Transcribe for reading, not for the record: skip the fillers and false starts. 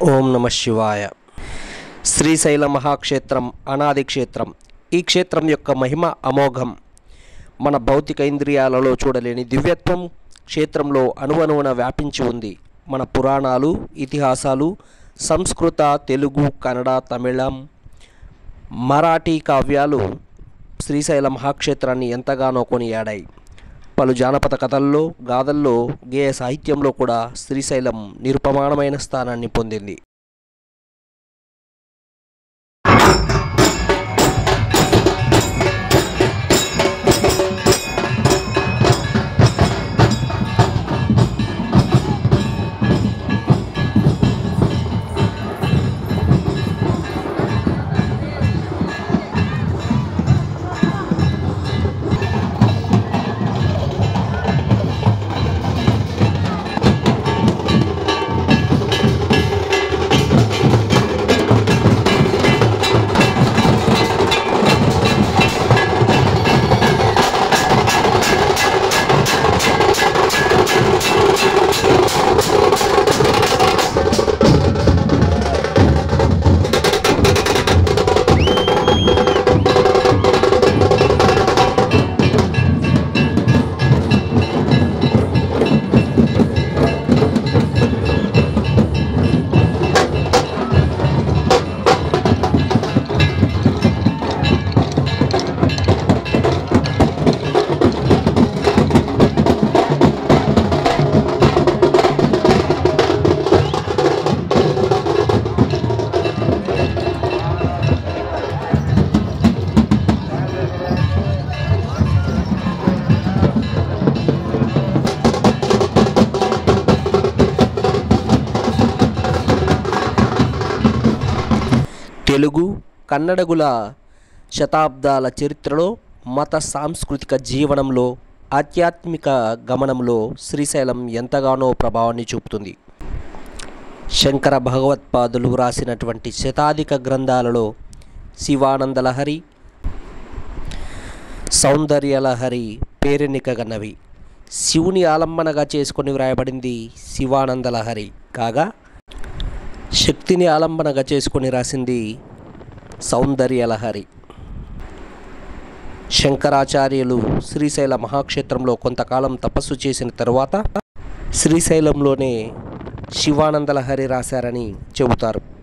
ఓం నమ శివాయ. శ్రీశైల మహాక్షేత్రం అనాది క్షేత్రం. ఈ క్షేత్రం యొక్క మహిమ అమోఘం. మన భౌతిక ఇంద్రియాలలో చూడలేని దివ్యత్వం క్షేత్రంలో అణువణువున వ్యాపించి ఉంది. మన పురాణాలు, ఇతిహాసాలు, సంస్కృత, తెలుగు, కన్నడ, తమిళం, మరాఠీ కావ్యాలు శ్రీశైల మహాక్షేత్రాన్ని ఎంతగానో కొనియాడాయి. పలు జానపద కథల్లో, గాథల్లో, గేయ సాహిత్యంలో కూడా శ్రీశైలం నిరుపమానమైన స్థానాన్ని పొందింది. తెలుగు, కన్నడగుల శతాబ్దాల చరిత్రలో, మత సాంస్కృతిక జీవనంలో, ఆధ్యాత్మిక గమనంలో శ్రీశైలం ఎంతగానో ప్రభావాన్ని చూపుతుంది. శంకర భగవత్పాదులు వ్రాసినటువంటి శతాధిక గ్రంథాలలో శివానందలహరి, సౌందర్యలహరి పేరెన్నికగన్నవి. శివుని ఆలంబనగా చేసుకొని వ్రాయబడింది శివానందలహరి కాగా, శక్తిని ఆలంబనగా చేసుకొని రాసింది సౌందర్యలహరి. శంకరాచార్యులు శ్రీశైల మహాక్షేత్రంలో కొంతకాలం తపస్సు చేసిన తరువాత శ్రీశైలంలోనే శివానందలహరి రాశారని చెబుతారు.